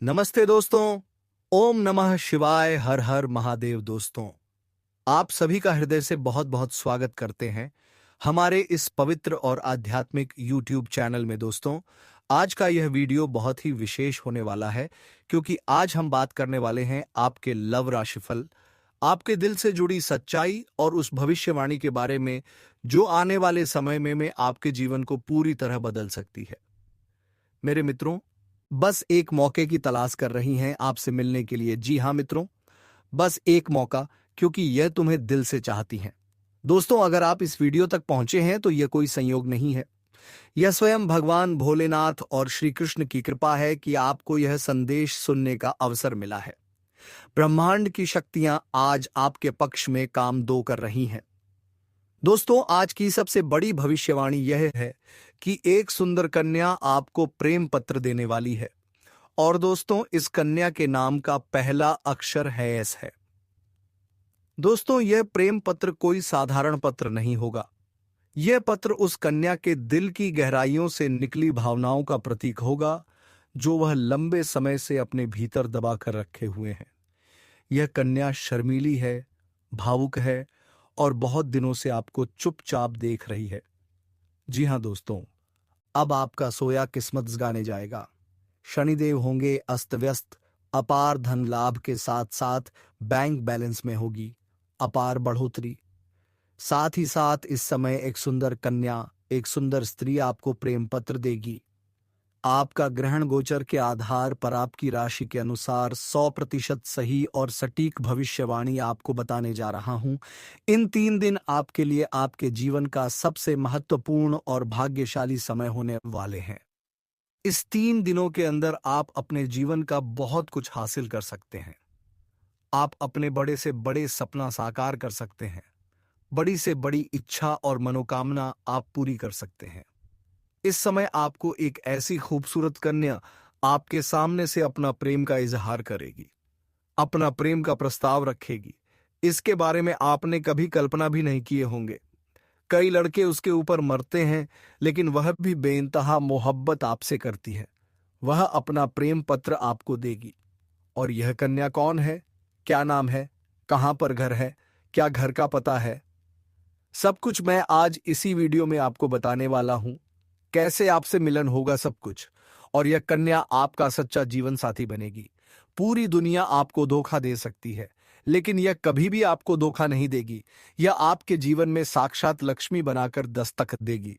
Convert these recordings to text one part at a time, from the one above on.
नमस्ते दोस्तों। ओम नमः शिवाय। हर हर महादेव। दोस्तों, आप सभी का हृदय से बहुत बहुत स्वागत करते हैं हमारे इस पवित्र और आध्यात्मिक YouTube चैनल में। दोस्तों, आज का यह वीडियो बहुत ही विशेष होने वाला है, क्योंकि आज हम बात करने वाले हैं आपके लव राशिफल, आपके दिल से जुड़ी सच्चाई और उस भविष्यवाणी के बारे में जो आने वाले समय में आपके जीवन को पूरी तरह बदल सकती है। मेरे मित्रों, बस एक मौके की तलाश कर रही हैं आपसे मिलने के लिए। जी हाँ मित्रों, बस एक मौका, क्योंकि यह तुम्हें दिल से चाहती हैं। दोस्तों, अगर आप इस वीडियो तक पहुंचे हैं तो यह कोई संयोग नहीं है। यह स्वयं भगवान भोलेनाथ और श्री कृष्ण की कृपा है कि आपको यह संदेश सुनने का अवसर मिला है। ब्रह्मांड की शक्तियां आज आपके पक्ष में काम दो कर रही हैं। दोस्तों, आज की सबसे बड़ी भविष्यवाणी यह है कि एक सुंदर कन्या आपको प्रेम पत्र देने वाली है। और दोस्तों, इस कन्या के नाम का पहला अक्षर है एस है। दोस्तों, यह प्रेम पत्र कोई साधारण पत्र नहीं होगा। यह पत्र उस कन्या के दिल की गहराइयों से निकली भावनाओं का प्रतीक होगा, जो वह लंबे समय से अपने भीतर दबा कर रखे हुए हैं। यह कन्या शर्मीली है, भावुक है और बहुत दिनों से आपको चुपचाप देख रही है। जी हां दोस्तों, अब आपका सोया किस्मत गाने जाएगा। शनिदेव होंगे अस्त व्यस्त। अपार धन लाभ के साथ साथ बैंक बैलेंस में होगी अपार बढ़ोतरी। साथ ही साथ इस समय एक सुंदर कन्या, एक सुंदर स्त्री आपको प्रेम पत्र देगी। आपका ग्रहण गोचर के आधार पर आपकी राशि के अनुसार 100% सही और सटीक भविष्यवाणी आपको बताने जा रहा हूं। इन 3 दिन आपके लिए आपके जीवन का सबसे महत्वपूर्ण और भाग्यशाली समय होने वाले हैं। इस 3 दिनों के अंदर आप अपने जीवन का बहुत कुछ हासिल कर सकते हैं। आप अपने बड़े से बड़े सपना साकार कर सकते हैं। बड़ी से बड़ी इच्छा और मनोकामना आप पूरी कर सकते हैं। इस समय आपको एक ऐसी खूबसूरत कन्या आपके सामने से अपना प्रेम का इजहार करेगी, अपना प्रेम का प्रस्ताव रखेगी। इसके बारे में आपने कभी कल्पना भी नहीं किए होंगे। कई लड़के उसके ऊपर मरते हैं, लेकिन वह भी बेइंतहा मोहब्बत आपसे करती है। वह अपना प्रेम पत्र आपको देगी। और यह कन्या कौन है, क्या नाम है, कहां पर घर है, क्या घर का पता है, सब कुछ मैं आज इसी वीडियो में आपको बताने वाला हूं। कैसे आपसे मिलन होगा, सब कुछ। और यह कन्या आपका सच्चा जीवन साथी बनेगी। पूरी दुनिया आपको धोखा दे सकती है, लेकिन यह कभी भी आपको धोखा नहीं देगी। यह आपके जीवन में साक्षात लक्ष्मी बनाकर दस्तक देगी।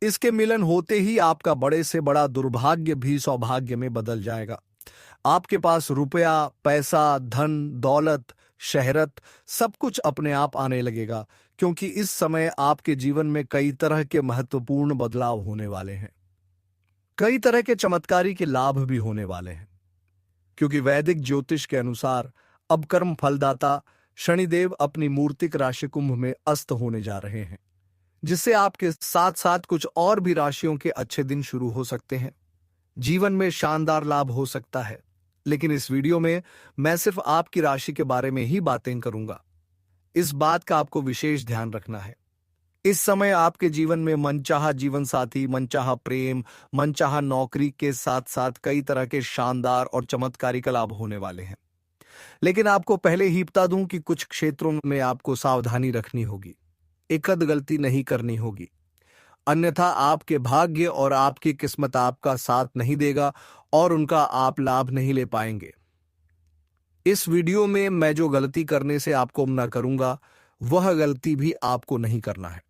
इसके मिलन होते ही आपका बड़े से बड़ा दुर्भाग्य भी सौभाग्य में बदल जाएगा। आपके पास रुपया, पैसा, धन दौलत, शहरत, सब कुछ अपने आप आने लगेगा, क्योंकि इस समय आपके जीवन में कई तरह के महत्वपूर्ण बदलाव होने वाले हैं। कई तरह के चमत्कारी के लाभ भी होने वाले हैं, क्योंकि वैदिक ज्योतिष के अनुसार अब कर्म फलदाता शनिदेव अपनी मूर्तिक राशि कुंभ में अस्त होने जा रहे हैं, जिससे आपके साथ साथ कुछ और भी राशियों के अच्छे दिन शुरू हो सकते हैं। जीवन में शानदार लाभ हो सकता है। लेकिन इस वीडियो में मैं सिर्फ आपकी राशि के बारे में ही बातें करूंगा। इस बात का आपको विशेष ध्यान रखना है। इस समय आपके जीवन में मनचाहा जीवन साथी, मनचाहा प्रेम, मनचाहा नौकरी के साथ साथ कई तरह के शानदार और चमत्कारिक लाभ होने वाले हैं। लेकिन आपको पहले ही बता दूं कि कुछ क्षेत्रों में आपको सावधानी रखनी होगी, एकद गलती नहीं करनी होगी, अन्यथा आपके भाग्य और आपकी किस्मत आपका साथ नहीं देगा और उनका आप लाभ नहीं ले पाएंगे। इस वीडियो में मैं जो गलती करने से आपको मना करूंगा, वह गलती भी आपको नहीं करना है।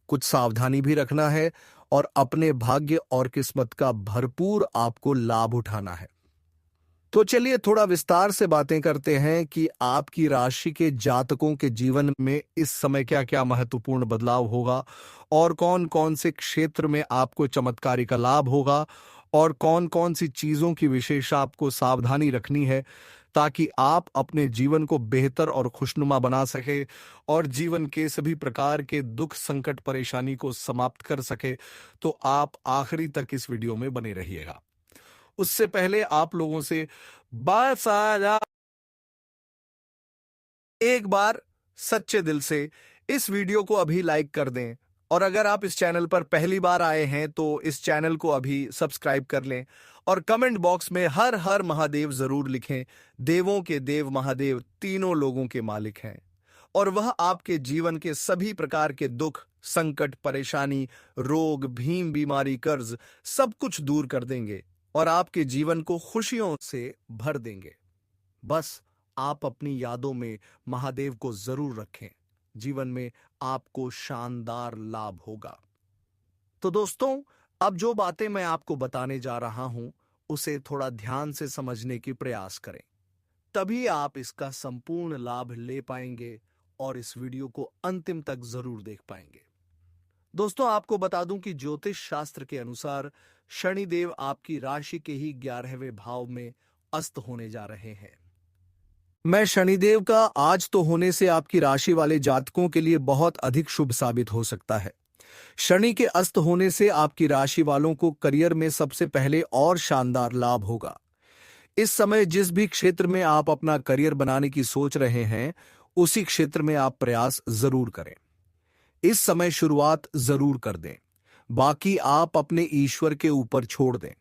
कुछ सावधानी भी रखना है और अपने भाग्य और किस्मत का भरपूर आपको लाभ उठाना है। तो चलिए थोड़ा विस्तार से बातें करते हैं कि आपकी राशि के जातकों के जीवन में इस समय क्या क्या महत्वपूर्ण बदलाव होगा और कौन कौन से क्षेत्र में आपको चमत्कारी का लाभ होगा और कौन कौन सी चीजों की विशेष आपको सावधानी रखनी है, ताकि आप अपने जीवन को बेहतर और खुशनुमा बना सके और जीवन के सभी प्रकार के दुख, संकट, परेशानी को समाप्त कर सके। तो आप आखिरी तक इस वीडियो में बने रहिएगा। उससे पहले आप लोगों से बस आजा एक बार सच्चे दिल से इस वीडियो को अभी लाइक कर दें और अगर आप इस चैनल पर पहली बार आए हैं तो इस चैनल को अभी सब्सक्राइब कर लें और कमेंट बॉक्स में हर हर महादेव जरूर लिखें। देवों के देव महादेव तीनों लोगों के मालिक हैं और वह आपके जीवन के सभी प्रकार के दुख, संकट, परेशानी, रोग, भीम, बीमारी, कर्ज सब कुछ दूर कर देंगे और आपके जीवन को खुशियों से भर देंगे। बस आप अपनी यादों में महादेव को जरूर रखें। जीवन में आपको शानदार लाभ होगा। तो दोस्तों, अब जो बातें मैं आपको बताने जा रहा हूं उसे थोड़ा ध्यान से समझने की प्रयास करें, तभी आप इसका संपूर्ण लाभ ले पाएंगे और इस वीडियो को अंतिम तक जरूर देख पाएंगे। दोस्तों, आपको बता दूं कि ज्योतिष शास्त्र के अनुसार शनिदेव आपकी राशि के ही 11वें भाव में अस्त होने जा रहे हैं। मैं शनिदेव का आज तो होने से आपकी राशि वाले जातकों के लिए बहुत अधिक शुभ साबित हो सकता है। शनि के अस्त होने से आपकी राशि वालों को करियर में सबसे पहले और शानदार लाभ होगा। इस समय जिस भी क्षेत्र में आप अपना करियर बनाने की सोच रहे हैं उसी क्षेत्र में आप प्रयास जरूर करें। इस समय शुरुआत जरूर कर दें, बाकी आप अपने ईश्वर के ऊपर छोड़ दें।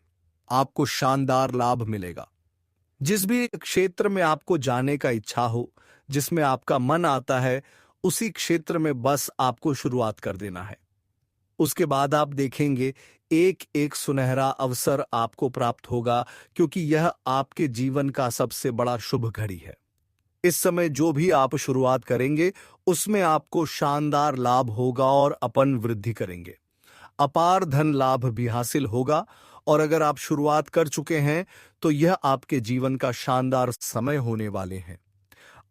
आपको शानदार लाभ मिलेगा। जिस भी क्षेत्र में आपको जाने का इच्छा हो, जिसमें आपका मन आता है, उसी क्षेत्र में बस आपको शुरुआत कर देना है। उसके बाद आप देखेंगे एक एक सुनहरा अवसर आपको प्राप्त होगा, क्योंकि यह आपके जीवन का सबसे बड़ा शुभ घड़ी है। इस समय जो भी आप शुरुआत करेंगे उसमें आपको शानदार लाभ होगा और अपन वृद्धि करेंगे। अपार धन लाभ भी हासिल होगा और अगर आप शुरुआत कर चुके हैं तो यह आपके जीवन का शानदार समय होने वाले हैं।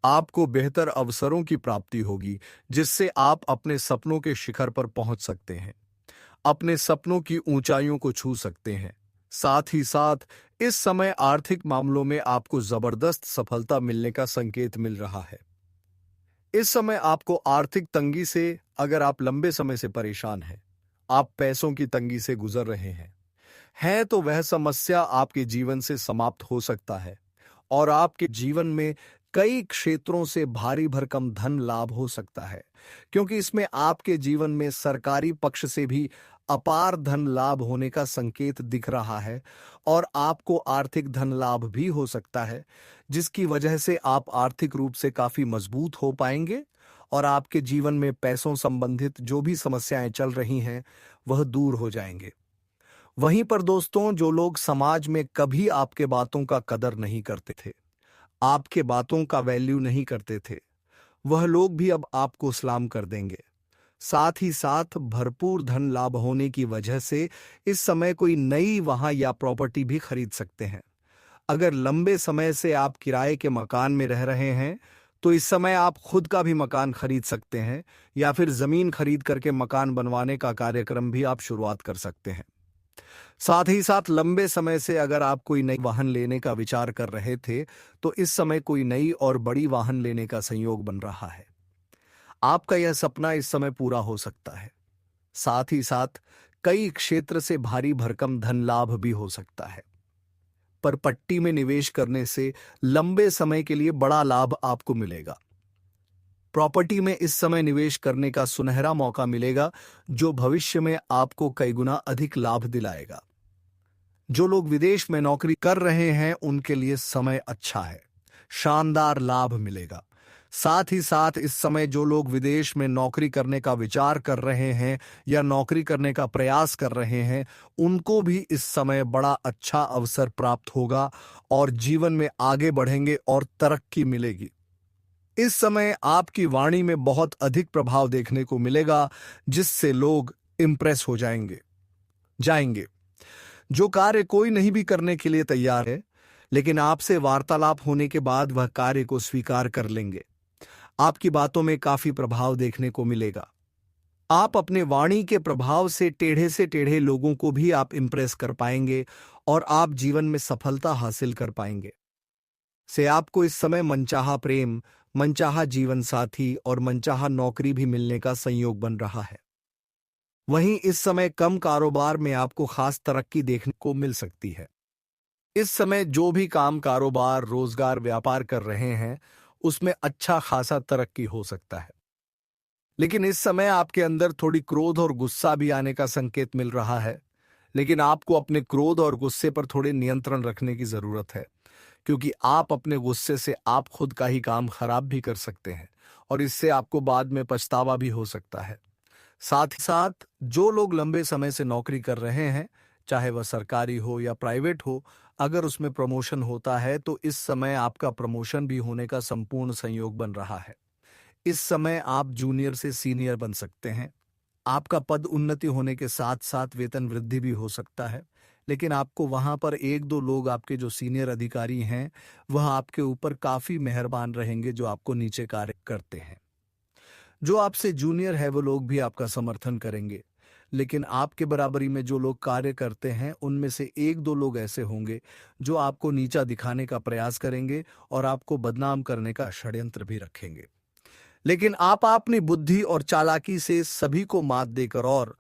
आपको बेहतर अवसरों की प्राप्ति होगी जिससे आप अपने सपनों के शिखर पर पहुंच सकते हैं, अपने सपनों की ऊंचाइयों को छू सकते हैं। साथ ही साथ इस समय आर्थिक मामलों में आपको जबरदस्त सफलता मिलने का संकेत मिल रहा है। इस समय आपको आर्थिक तंगी से, अगर आप लंबे समय से परेशान हैं, आप पैसों की तंगी से गुजर रहे हैं तो वह समस्या आपके जीवन से समाप्त हो सकता है और आपके जीवन में कई क्षेत्रों से भारी भरकम धन लाभ हो सकता है, क्योंकि इसमें आपके जीवन में सरकारी पक्ष से भी अपार धन लाभ होने का संकेत दिख रहा है और आपको आर्थिक धन लाभ भी हो सकता है, जिसकी वजह से आप आर्थिक रूप से काफी मजबूत हो पाएंगे और आपके जीवन में पैसों संबंधित जो भी समस्याएं चल रही हैं वह दूर हो जाएंगे। वहीं पर दोस्तों, जो लोग समाज में कभी आपके बातों का कदर नहीं करते थे, आपके बातों का वैल्यू नहीं करते थे, वह लोग भी अब आपको सलाम कर देंगे। साथ ही साथ भरपूर धन लाभ होने की वजह से इस समय कोई नई वाहन या प्रॉपर्टी भी खरीद सकते हैं। अगर लंबे समय से आप किराए के मकान में रह रहे हैं तो इस समय आप खुद का भी मकान खरीद सकते हैं या फिर जमीन खरीद करके मकान बनवाने का कार्यक्रम भी आप शुरुआत कर सकते हैं। साथ ही साथ लंबे समय से अगर आप कोई नई वाहन लेने का विचार कर रहे थे तो इस समय कोई नई और बड़ी वाहन लेने का संयोग बन रहा है। आपका यह सपना इस समय पूरा हो सकता है। साथ ही साथ कई क्षेत्र से भारी भरकम धन लाभ भी हो सकता है। पर पट्टी में निवेश करने से लंबे समय के लिए बड़ा लाभ आपको मिलेगा। प्रॉपर्टी में इस समय निवेश करने का सुनहरा मौका मिलेगा जो भविष्य में आपको कई गुना अधिक लाभ दिलाएगा। जो लोग विदेश में नौकरी कर रहे हैं उनके लिए समय अच्छा है, शानदार लाभ मिलेगा। साथ ही साथ इस समय जो लोग विदेश में नौकरी करने का विचार कर रहे हैं या नौकरी करने का प्रयास कर रहे हैं उनको भी इस समय बड़ा अच्छा अवसर प्राप्त होगा और जीवन में आगे बढ़ेंगे और तरक्की मिलेगी। इस समय आपकी वाणी में बहुत अधिक प्रभाव देखने को मिलेगा जिससे लोग इंप्रेस हो जाएंगे। जो कार्य कोई नहीं भी करने के लिए तैयार है, लेकिन आपसे वार्तालाप होने के बाद वह कार्य को स्वीकार कर लेंगे। आपकी बातों में काफी प्रभाव देखने को मिलेगा। आप अपने वाणी के प्रभाव से टेढ़े लोगों को भी आप इंप्रेस कर पाएंगे और आप जीवन में सफलता हासिल कर पाएंगे। से आपको इस समय मनचाहा प्रेम, मनचाहा जीवन साथी और मनचाहा नौकरी भी मिलने का संयोग बन रहा है। वहीं इस समय कम कारोबार में आपको खास तरक्की देखने को मिल सकती है। इस समय जो भी काम, कारोबार, रोजगार, व्यापार कर रहे हैं उसमें अच्छा खासा तरक्की हो सकता है। लेकिन इस समय आपके अंदर थोड़ी क्रोध और गुस्सा भी आने का संकेत मिल रहा है। लेकिन आपको अपने क्रोध और गुस्से पर थोड़े नियंत्रण रखने की जरूरत है, क्योंकि आप अपने गुस्से से आप खुद का ही काम खराब भी कर सकते हैं और इससे आपको बाद में पछतावा भी हो सकता है। साथ ही साथ जो लोग लंबे समय से नौकरी कर रहे हैं, चाहे वह सरकारी हो या प्राइवेट हो, अगर उसमें प्रमोशन होता है तो इस समय आपका प्रमोशन भी होने का संपूर्ण संयोग बन रहा है। इस समय आप जूनियर से सीनियर बन सकते हैं। आपका पद उन्नति होने के साथ साथ वेतन वृद्धि भी हो सकता है। लेकिन आपको वहां पर एक दो लोग, आपके जो सीनियर अधिकारी हैं, वह आपके ऊपर काफी मेहरबान रहेंगे जो आपको नीचे कार्य करते हैं। जो आपसे जूनियर है वो लोग भी आपका समर्थन करेंगे। लेकिन आपके बराबरी में जो लोग कार्य करते हैं उनमें से एक दो लोग ऐसे होंगे जो आपको नीचा दिखाने का प्रयास करेंगे और आपको बदनाम करने का षड्यंत्र भी रखेंगे। लेकिन आप अपनी बुद्धि और चालाकी से सभी को मात देकर और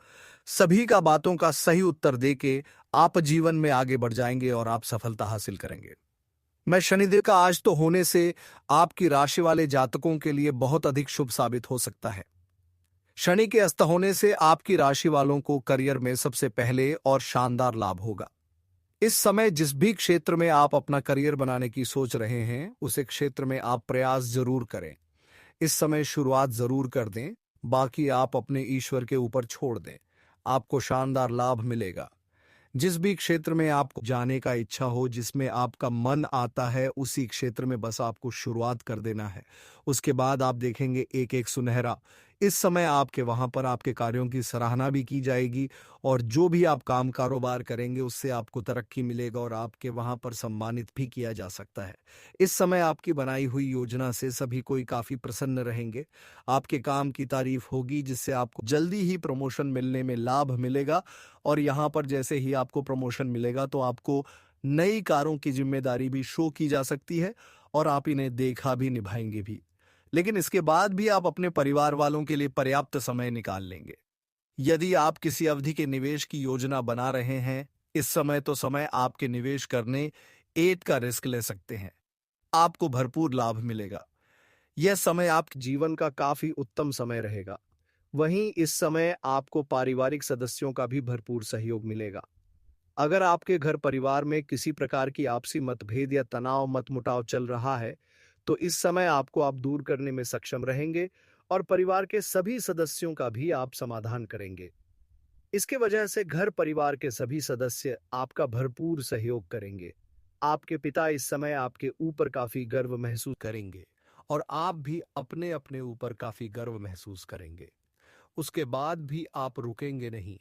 सभी का बातों का सही उत्तर देके आप जीवन में आगे बढ़ जाएंगे और आप सफलता हासिल करेंगे। मैं शनिदेव का आज तो होने से आपकी राशि वाले जातकों के लिए बहुत अधिक शुभ साबित हो सकता है। शनि के अस्त होने से आपकी राशि वालों को करियर में सबसे पहले और शानदार लाभ होगा। इस समय जिस भी क्षेत्र में आप अपना करियर बनाने की सोच रहे हैं उसे क्षेत्र में आप प्रयास जरूर करें। इस समय शुरुआत जरूर कर दें, बाकी आप अपने ईश्वर के ऊपर छोड़ दें। आपको शानदार लाभ मिलेगा। जिस भी क्षेत्र में आपको जाने का इच्छा हो, जिसमें आपका मन आता है, उसी क्षेत्र में बस आपको शुरुआत कर देना है। उसके बाद आप देखेंगे एक एक सुनहरा। इस समय आपके वहां पर आपके कार्यों की सराहना भी की जाएगी और जो भी आप काम कारोबार करेंगे उससे आपको तरक्की मिलेगा और आपके वहां पर सम्मानित भी किया जा सकता है। इस समय आपकी बनाई हुई योजना से सभी कोई काफी प्रसन्न रहेंगे। आपके काम की तारीफ होगी जिससे आपको जल्दी ही प्रमोशन मिलने में लाभ मिलेगा। और यहाँ पर जैसे ही आपको प्रमोशन मिलेगा तो आपको नई कारों की जिम्मेदारी भी शो की जा सकती है और आप इन्हें देखा भी निभाएंगे भी। लेकिन इसके बाद भी आप अपने परिवार वालों के लिए पर्याप्त समय निकाल लेंगे। यदि आप किसी अवधि के निवेश की योजना बना रहे हैं, इस समय तो समय आपके निवेश करने एट का रिस्क ले सकते हैं। आपको भरपूर लाभ मिलेगा। यह समय आपके जीवन का काफी उत्तम समय रहेगा। वहीं इस समय आपको पारिवारिक सदस्यों का भी भरपूर सहयोग मिलेगा। अगर आपके घर परिवार में किसी प्रकार की आपसी मतभेद या तनाव मतमुटाव चल रहा है तो इस समय आपको आप दूर करने में सक्षम रहेंगे और परिवार के सभी सदस्यों का भी आप समाधान करेंगे। इसके वजह से घर परिवार के सभी सदस्य आपका भरपूर सहयोग करेंगे। आपके पिता इस समय आपके ऊपर काफी गर्व महसूस करेंगे और आप भी अपने अपने ऊपर काफी गर्व महसूस करेंगे। उसके बाद भी आप रुकेंगे नहीं,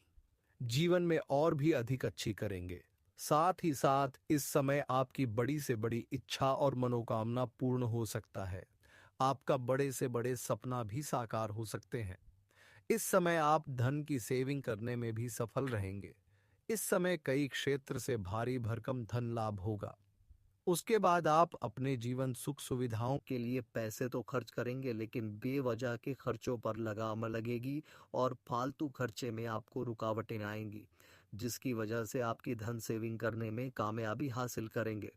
जीवन में और भी अधिक अच्छी करेंगे। साथ ही साथ इस समय आपकी बड़ी से बड़ी इच्छा और मनोकामना पूर्ण हो सकता है। आपका बड़े से बड़े सपना भी साकार हो सकते हैं। इस समय आप धन की सेविंग करने में भी सफल रहेंगे। इस समय कई क्षेत्र से भारी भरकम धन लाभ होगा। उसके बाद आप अपने जीवन सुख सुविधाओं के लिए पैसे तो खर्च करेंगे, लेकिन बेवजह के खर्चों पर लगाम लगेगी और फालतू खर्चे में आपको रुकावटें आएंगी, जिसकी वजह से आपकी धन सेविंग करने में कामयाबी हासिल करेंगे।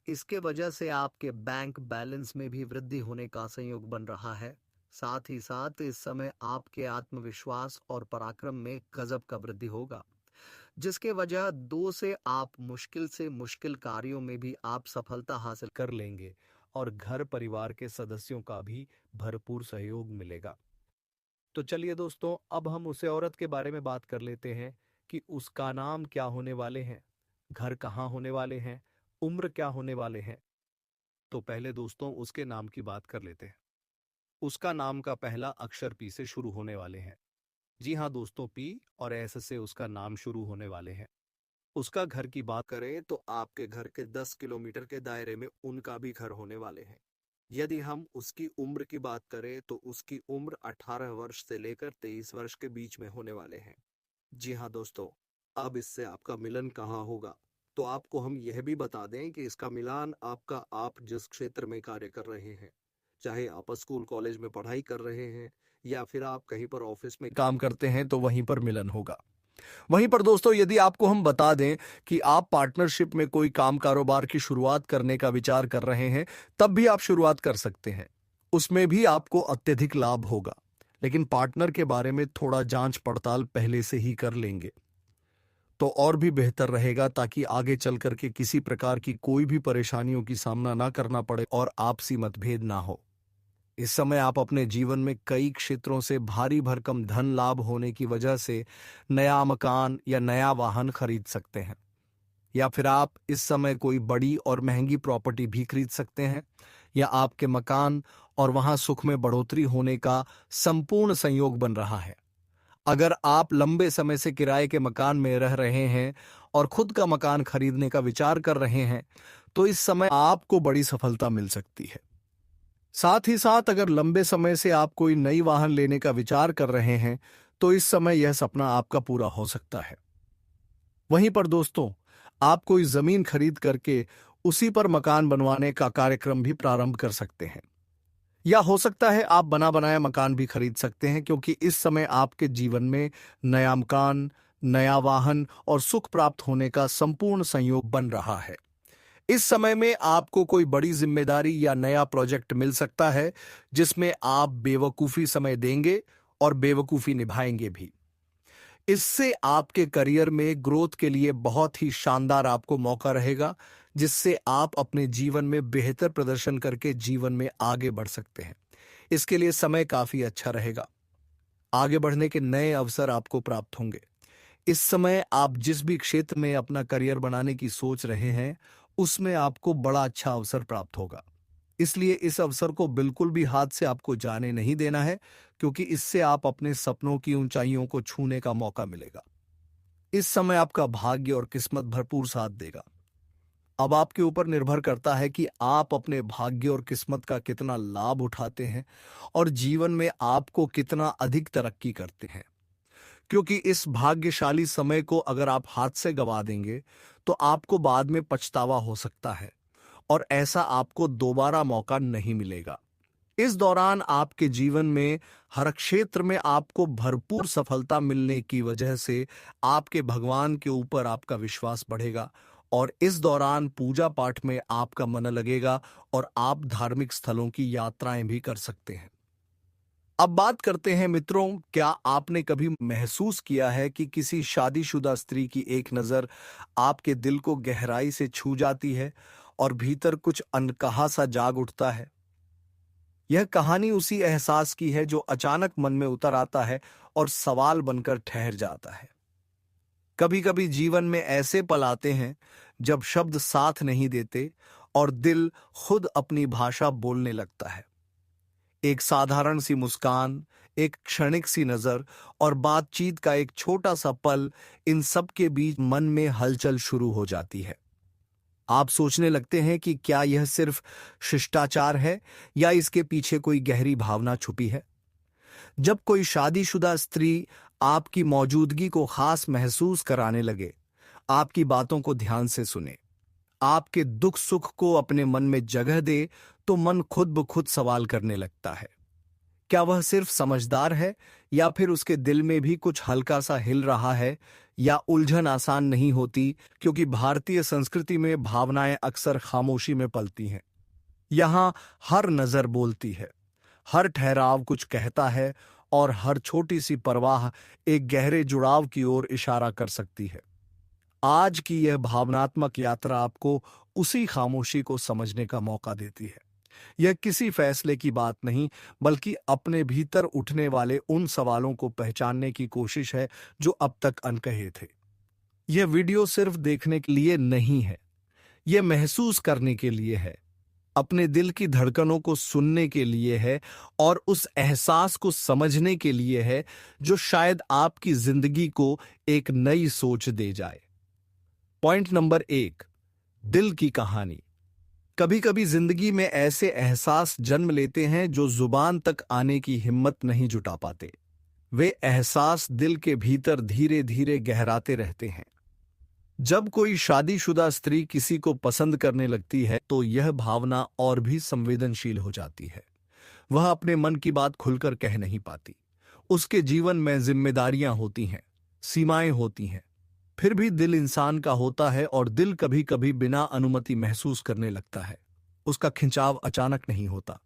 इसके वजह से आपके बैंक बैलेंस में भी वृद्धि होने का संयोग बन रहा है। साथ ही साथ इस समय आपके आत्मविश्वास और पराक्रम में गजब का वृद्धि होगा, जिसके वजह दो से आप मुश्किल से मुश्किल कार्यों में भी आप सफलता हासिल कर लेंगे और घर परिवार के सदस्यों का भी भरपूर सहयोग मिलेगा। तो चलिए दोस्तों, अब हम उसे औरत के बारे में बात कर लेते हैं कि उसका नाम क्या होने वाले हैं, घर कहाँ होने वाले हैं, उम्र क्या होने वाले हैं। तो पहले दोस्तों उसके नाम की बात कर लेते हैं। उसका नाम का पहला अक्षर पी से शुरू होने वाले हैं। जी हाँ दोस्तों, पी और एस से उसका नाम शुरू होने वाले हैं। उसका घर की बात करें तो आपके घर के 10 किलोमीटर के दायरे में उनका भी घर होने वाले हैं। यदि हम उसकी उम्र की बात करें तो उसकी उम्र 18 वर्ष से लेकर 23 वर्ष के बीच में होने वाले हैं। जी हाँ दोस्तों, अब इससे आपका मिलन कहाँ होगा, तो आपको हम यह भी बता दें कि इसका मिलान आपका आप जिस क्षेत्र में कार्य कर रहे हैं, चाहे आप स्कूल कॉलेज में पढ़ाई कर रहे हैं या फिर आप कहीं पर ऑफिस में काम करते हैं, तो वहीं पर मिलन होगा। वहीं पर दोस्तों यदि आपको हम बता दें कि आप पार्टनरशिप में कोई काम कारोबार की शुरुआत करने का विचार कर रहे हैं, तब भी आप शुरुआत कर सकते हैं। उसमें भी आपको अत्यधिक लाभ होगा। लेकिन पार्टनर के बारे में थोड़ा जांच पड़ताल पहले से ही कर लेंगे तो और भी बेहतर रहेगा, ताकि आगे चल करके किसी प्रकार की कोई भी परेशानियों की सामना ना करना पड़े और आपसी मतभेद ना हो। इस समय आप अपने जीवन में कई क्षेत्रों से भारी भरकम धन लाभ होने की वजह से नया मकान या नया वाहन खरीद सकते हैं, या फिर आप इस समय कोई बड़ी और महंगी प्रॉपर्टी भी खरीद सकते हैं, या आपके मकान और वहां सुख में बढ़ोतरी होने का संपूर्ण संयोग बन रहा है। अगर आप लंबे समय से किराए के मकान में रह रहे हैं और खुद का मकान खरीदने का विचार कर रहे हैं, तो इस समय आपको बड़ी सफलता मिल सकती है। साथ ही साथ अगर लंबे समय से आप कोई नई वाहन लेने का विचार कर रहे हैं, तो इस समय यह सपना आपका पूरा हो सकता है। वहीं पर दोस्तों, आप कोई जमीन खरीद करके उसी पर मकान बनवाने का कार्यक्रम भी प्रारंभ कर सकते हैं, या हो सकता है आप बना बनाया मकान भी खरीद सकते हैं, क्योंकि इस समय आपके जीवन में नया मकान, नया वाहन और सुख प्राप्त होने का संपूर्ण संयोग बन रहा है। इस समय में आपको कोई बड़ी जिम्मेदारी या नया प्रोजेक्ट मिल सकता है, जिसमें आप बेवकूफी समय देंगे और बेवकूफी निभाएंगे भी। इससे आपके करियर में ग्रोथ के लिए बहुत ही शानदार आपको मौका रहेगा, जिससे आप अपने जीवन में बेहतर प्रदर्शन करके जीवन में आगे बढ़ सकते हैं। इसके लिए समय काफी अच्छा रहेगा। आगे बढ़ने के नए अवसर आपको प्राप्त होंगे। इस समय आप जिस भी क्षेत्र में अपना करियर बनाने की सोच रहे हैं, उसमें आपको बड़ा अच्छा अवसर प्राप्त होगा। इसलिए इस अवसर को बिल्कुल भी हाथ से आपको जाने नहीं देना है, क्योंकि इससे आप अपने सपनों की ऊंचाइयों को छूने का मौका मिलेगा। इस समय आपका भाग्य और किस्मत भरपूर साथ देगा। अब आपके ऊपर निर्भर करता है कि आप अपने भाग्य और किस्मत का कितना लाभ उठाते हैं और जीवन में आपको कितना अधिक तरक्की करते हैं। क्योंकि इस भाग्यशाली समय को अगर आप हाथ से गवा देंगे, तो आपको बाद में पछतावा हो सकता है और ऐसा आपको दोबारा मौका नहीं मिलेगा। इस दौरान आपके जीवन में हर क्षेत्र में आपको भरपूर सफलता मिलने की वजह से आपके भगवान के ऊपर आपका विश्वास बढ़ेगा, और इस दौरान पूजा पाठ में आपका मन लगेगा और आप धार्मिक स्थलों की यात्राएं भी कर सकते हैं। अब बात करते हैं मित्रों, क्या आपने कभी महसूस किया है कि किसी शादीशुदा स्त्री की एक नज़र आपके दिल को गहराई से छू जाती है और भीतर कुछ अनकहा सा जाग उठता है? यह कहानी उसी एहसास की है जो अचानक मन में उतर आता है और सवाल बनकर ठहर जाता है। कभी कभी जीवन में ऐसे पल आते हैं जब शब्द साथ नहीं देते और दिल खुद अपनी भाषा बोलने लगता है। एक साधारण सी मुस्कान, एक क्षणिक सी नजर और बातचीत का एक छोटा सा पल, इन सब के बीच मन में हलचल शुरू हो जाती है। आप सोचने लगते हैं कि क्या यह सिर्फ शिष्टाचार है या इसके पीछे कोई गहरी भावना छुपी है। जब कोई शादीशुदा स्त्री आपकी मौजूदगी को खास महसूस कराने लगे, आपकी बातों को ध्यान से सुने, आपके दुख सुख को अपने मन में जगह दे, तो मन खुद ब खुद सवाल करने लगता है, क्या वह सिर्फ समझदार है या फिर उसके दिल में भी कुछ हल्का सा हिल रहा है। या उलझन आसान नहीं होती, क्योंकि भारतीय संस्कृति में भावनाएं अक्सर खामोशी में पलती हैं। यहाँ हर नजर बोलती है, हर ठहराव कुछ कहता है और हर छोटी सी परवाह एक गहरे जुड़ाव की ओर इशारा कर सकती है। आज की यह भावनात्मक यात्रा आपको उसी खामोशी को समझने का मौका देती है। यह किसी फैसले की बात नहीं, बल्कि अपने भीतर उठने वाले उन सवालों को पहचानने की कोशिश है जो अब तक अनकहे थे। यह वीडियो सिर्फ देखने के लिए नहीं है, यह महसूस करने के लिए है, अपने दिल की धड़कनों को सुनने के लिए है और उस एहसास को समझने के लिए है जो शायद आपकी जिंदगी को एक नई सोच दे जाए। पॉइंट नंबर 1, दिल की कहानी। कभी कभी जिंदगी में ऐसे एहसास जन्म लेते हैं जो जुबान तक आने की हिम्मत नहीं जुटा पाते। वे एहसास दिल के भीतर धीरे धीरे गहराते रहते हैं। जब कोई शादीशुदा स्त्री किसी को पसंद करने लगती है, तो यह भावना और भी संवेदनशील हो जाती है। वह अपने मन की बात खुलकर कह नहीं पाती। उसके जीवन में जिम्मेदारियां होती हैं, सीमाएं होती हैं। फिर भी दिल इंसान का होता है और दिल कभी कभी बिना अनुमति महसूस करने लगता है। उसका खिंचाव अचानक नहीं होता,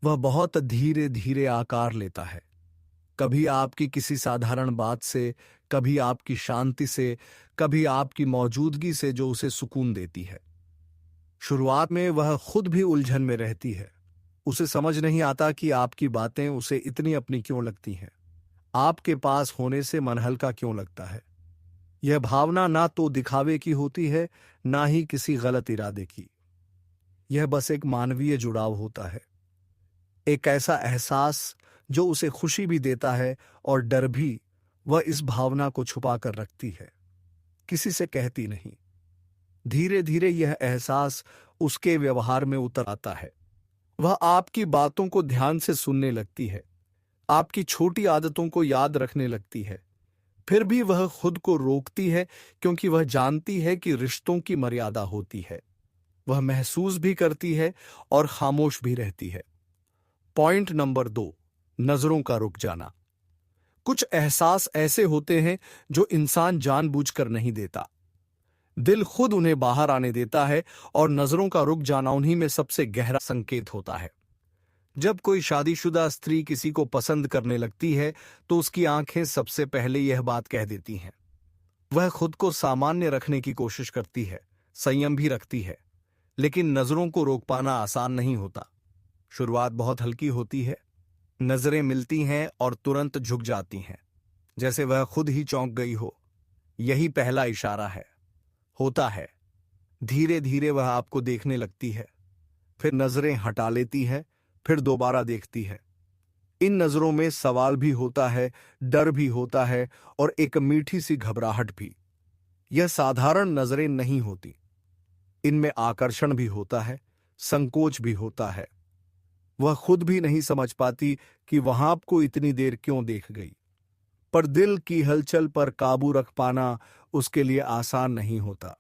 वह बहुत धीरे धीरे आकार लेता है। कभी आपकी किसी साधारण बात से, कभी आपकी शांति से, कभी आपकी मौजूदगी से जो उसे सुकून देती है। शुरुआत में वह खुद भी उलझन में रहती है। उसे समझ नहीं आता कि आपकी बातें उसे इतनी अपनी क्यों लगती हैं। आपके पास होने से मन हल्का क्यों लगता है। यह भावना ना तो दिखावे की होती है, ना ही किसी गलत इरादे की। यह बस एक मानवीय जुड़ाव होता है, एक ऐसा एहसास जो उसे खुशी भी देता है और डर भी। वह इस भावना को छुपा कर रखती है, किसी से कहती नहीं। धीरे धीरे यह एहसास उसके व्यवहार में उतर आता है। वह आपकी बातों को ध्यान से सुनने लगती है, आपकी छोटी आदतों को याद रखने लगती है। फिर भी वह खुद को रोकती है, क्योंकि वह जानती है कि रिश्तों की मर्यादा होती है। वह महसूस भी करती है और खामोश भी रहती है। पॉइंट नंबर 2, नजरों का रुक जाना। कुछ एहसास ऐसे होते हैं जो इंसान जानबूझकर नहीं देता। दिल खुद उन्हें बाहर आने देता है, और नजरों का रुक जाना उन्हीं में सबसे गहरा संकेत होता है। जब कोई शादीशुदा स्त्री किसी को पसंद करने लगती है, तो उसकी आंखें सबसे पहले यह बात कह देती हैं। वह खुद को सामान्य रखने की कोशिश करती है, संयम भी रखती है, लेकिन नजरों को रोक पाना आसान नहीं होता। शुरुआत बहुत हल्की होती है। नजरें मिलती हैं और तुरंत झुक जाती हैं, जैसे वह खुद ही चौंक गई हो। यही पहला इशारा होता है। धीरे धीरे वह आपको देखने लगती है, फिर नजरें हटा लेती है, फिर दोबारा देखती है। इन नजरों में सवाल भी होता है, डर भी होता है, और एक मीठी सी घबराहट भी। यह साधारण नजरें नहीं होती। इनमें आकर्षण भी होता है, संकोच भी होता है। वह खुद भी नहीं समझ पाती कि वह आपको इतनी देर क्यों देख गई। पर दिल की हलचल पर काबू रख पाना उसके लिए आसान नहीं होता।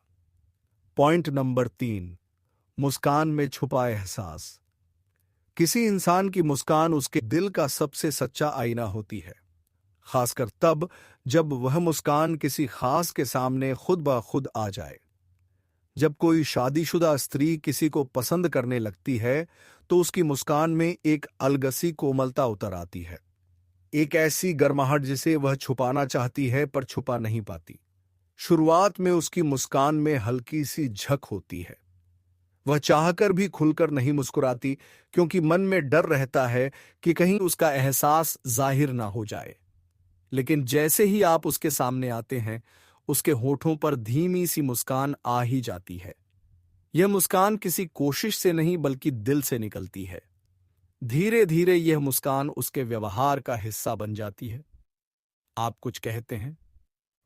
पॉइंट नंबर 3, मुस्कान में छुपा एहसास। किसी इंसान की मुस्कान उसके दिल का सबसे सच्चा आईना होती है, खासकर तब जब वह मुस्कान किसी खास के सामने खुद ब खुद आ जाए। जब कोई शादीशुदा स्त्री किसी को पसंद करने लगती है, तो उसकी मुस्कान में एक अलगसी कोमलता उतर आती है, एक ऐसी गर्माहट जिसे वह छुपाना चाहती है पर छुपा नहीं पाती। शुरुआत में उसकी मुस्कान में हल्की सी झक होती है। वह चाहकर भी खुलकर नहीं मुस्कुराती, क्योंकि मन में डर रहता है कि कहीं उसका एहसास जाहिर ना हो जाए। लेकिन जैसे ही आप उसके सामने आते हैं, उसके होठों पर धीमी सी मुस्कान आ ही जाती है। यह मुस्कान किसी कोशिश से नहीं, बल्कि दिल से निकलती है। धीरे धीरे यह मुस्कान उसके व्यवहार का हिस्सा बन जाती है। आप कुछ कहते हैं,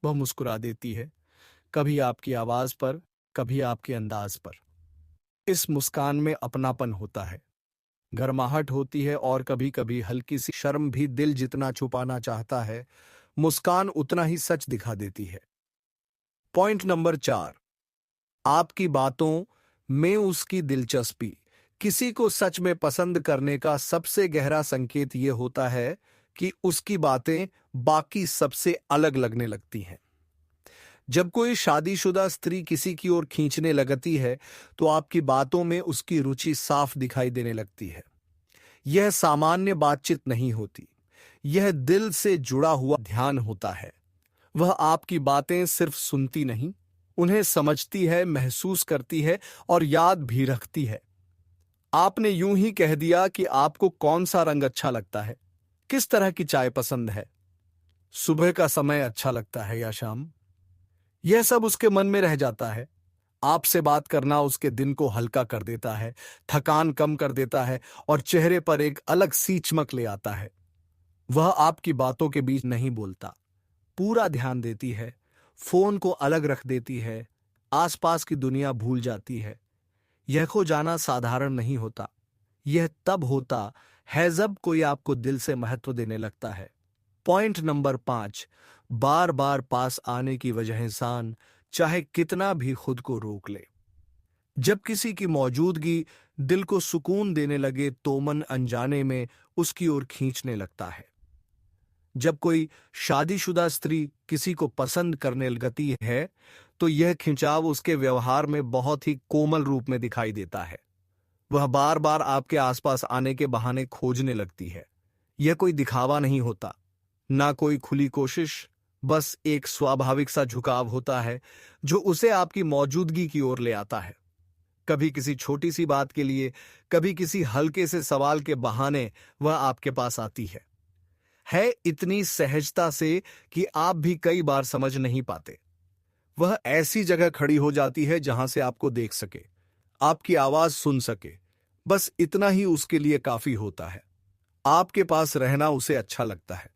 वह मुस्कुरा देती है, कभी आपकी आवाज पर, कभी आपके अंदाज पर। इस मुस्कान में अपनापन होता है, गर्माहट होती है, और कभी कभी हल्की सी शर्म भी। दिल जितना छुपाना चाहता है, मुस्कान उतना ही सच दिखा देती है। पॉइंट नंबर 4, आपकी बातों में उसकी दिलचस्पी। किसी को सच में पसंद करने का सबसे गहरा संकेत यह होता है कि उसकी बातें बाकी सबसे अलग लगने लगती हैं। जब कोई शादीशुदा स्त्री किसी की ओर खींचने लगती है, तो आपकी बातों में उसकी रुचि साफ दिखाई देने लगती है। यह सामान्य बातचीत नहीं होती, यह दिल से जुड़ा हुआ ध्यान होता है। वह आपकी बातें सिर्फ सुनती नहीं, उन्हें समझती है, महसूस करती है और याद भी रखती है। आपने यूं ही कह दिया कि आपको कौन सा रंग अच्छा लगता है, किस तरह की चाय पसंद है, सुबह का समय अच्छा लगता है या शाम। यह सब उसके मन में रह जाता है। आपसे बात करना उसके दिन को हल्का कर देता है, थकान कम कर देता है, और चेहरे पर एक अलग सी चमक ले आता है। वह आपकी बातों के बीच नहीं बोलता, पूरा ध्यान देती है, फोन को अलग रख देती है, आसपास की दुनिया भूल जाती है। यह खो जाना साधारण नहीं होता। यह तब होता है जब कोई आपको दिल से महत्व देने लगता है। पॉइंट नंबर 5, बार बार पास आने की वजह इंसान चाहे कितना भी खुद को रोक ले। जब किसी की मौजूदगी दिल को सुकून देने लगे, तो मन अनजाने में उसकी ओर खींचने लगता है। जब कोई शादीशुदा स्त्री किसी को पसंद करने लगती है, तो यह खिंचाव उसके व्यवहार में बहुत ही कोमल रूप में दिखाई देता है। वह बार बार आपके आसपास आने के बहाने खोजने लगती है। यह कोई दिखावा नहीं होता, ना कोई खुली कोशिश, बस एक स्वाभाविक सा झुकाव होता है जो उसे आपकी मौजूदगी की ओर ले आता है। कभी किसी छोटी सी बात के लिए, कभी किसी हल्के से सवाल के बहाने वह आपके पास आती है इतनी सहजता से कि आप भी कई बार समझ नहीं पाते। वह ऐसी जगह खड़ी हो जाती है जहां से आपको देख सके, आपकी आवाज सुन सके। बस इतना ही उसके लिए काफी होता है। आपके पास रहना उसे अच्छा लगता है।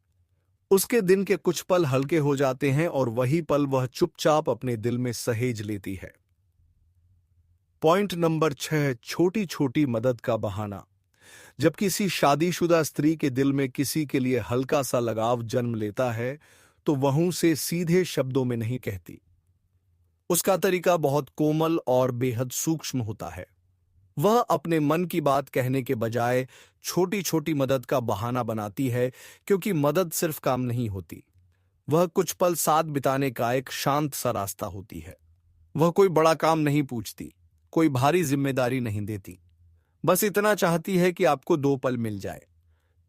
उसके दिन के कुछ पल हल्के हो जाते हैं और वही पल वह चुपचाप अपने दिल में सहेज लेती है। पॉइंट नंबर 6, छोटी छोटी मदद का बहाना। जब किसी शादीशुदा स्त्री के दिल में किसी के लिए हल्का सा लगाव जन्म लेता है तो वह उसे सीधे शब्दों में नहीं कहती। उसका तरीका बहुत कोमल और बेहद सूक्ष्म होता है। वह अपने मन की बात कहने के बजाय छोटी छोटी मदद का बहाना बनाती है, क्योंकि मदद सिर्फ काम नहीं होती, वह कुछ पल साथ बिताने का एक शांत सा रास्ता होती है। वह कोई बड़ा काम नहीं पूछती, कोई भारी जिम्मेदारी नहीं देती, बस इतना चाहती है कि आपको 2 पल मिल जाए।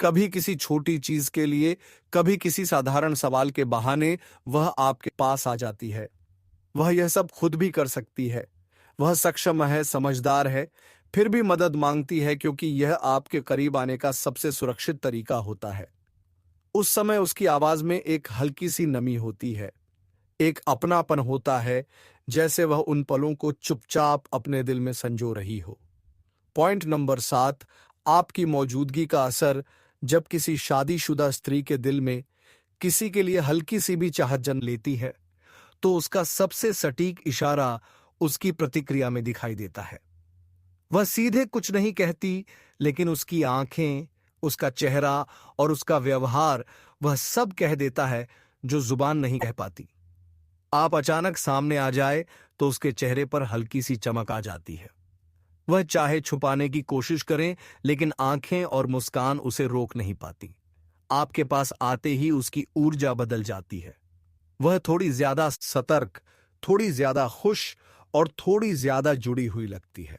कभी किसी छोटी चीज के लिए, कभी किसी साधारण सवाल के बहाने वह आपके पास आ जाती है। वह यह सब खुद भी कर सकती है, वह सक्षम है, समझदार है, फिर भी मदद मांगती है, क्योंकि यह आपके करीब आने का सबसे सुरक्षित तरीका होता है। उस समय उसकी आवाज में एक हल्की सी नमी होती है, एक अपनापन होता है, जैसे वह उन पलों को चुपचाप अपने दिल में संजो रही हो। पॉइंट नंबर 7, आपकी मौजूदगी का असर। जब किसी शादीशुदा स्त्री के दिल में किसी के लिए हल्की सी भी चाहत जन्म लेती है तो उसका सबसे सटीक इशारा उसकी प्रतिक्रिया में दिखाई देता है। वह सीधे कुछ नहीं कहती, लेकिन उसकी आंखें, उसका चेहरा और उसका व्यवहार वह सब कह देता है जो जुबान नहीं कह पाती। आप अचानक सामने आ जाए तो उसके चेहरे पर हल्की सी चमक आ जाती है। वह चाहे छुपाने की कोशिश करें, लेकिन आंखें और मुस्कान उसे रोक नहीं पाती। आपके पास आते ही उसकी ऊर्जा बदल जाती है। वह थोड़ी ज्यादा सतर्क, थोड़ी ज्यादा खुश और थोड़ी ज्यादा जुड़ी हुई लगती है।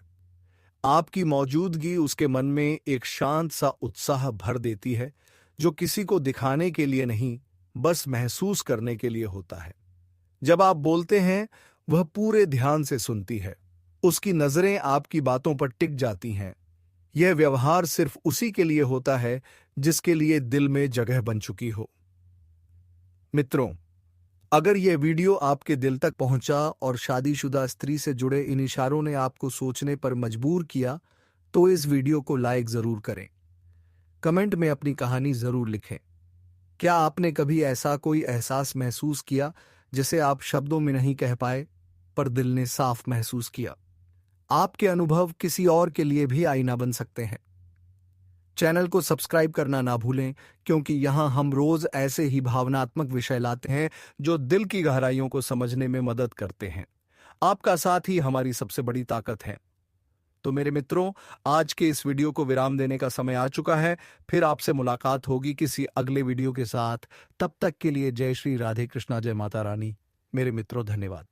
आपकी मौजूदगी उसके मन में एक शांत सा उत्साह भर देती है, जो किसी को दिखाने के लिए नहीं, बस महसूस करने के लिए होता है। जब आप बोलते हैं, वह पूरे ध्यान से सुनती है। उसकी नजरें आपकी बातों पर टिक जाती हैं। यह व्यवहार सिर्फ उसी के लिए होता है जिसके लिए दिल में जगह बन चुकी हो। मित्रों, अगर यह वीडियो आपके दिल तक पहुंचा और शादीशुदा स्त्री से जुड़े इन इशारों ने आपको सोचने पर मजबूर किया, तो इस वीडियो को लाइक जरूर करें। कमेंट में अपनी कहानी जरूर लिखें। क्या आपने कभी ऐसा कोई एहसास महसूस किया जिसे आप शब्दों में नहीं कह पाए, पर दिल ने साफ महसूस किया? आपके अनुभव किसी और के लिए भी आईना बन सकते हैं। चैनल को सब्सक्राइब करना ना भूलें, क्योंकि यहां हम रोज ऐसे ही भावनात्मक विषय लाते हैं जो दिल की गहराइयों को समझने में मदद करते हैं। आपका साथ ही हमारी सबसे बड़ी ताकत है। तो मेरे मित्रों, आज के इस वीडियो को विराम देने का समय आ चुका है। फिर आपसे मुलाकात होगी किसी अगले वीडियो के साथ। तब तक के लिए जय श्री राधे कृष्णा, जय माता रानी। मेरे मित्रों, धन्यवाद।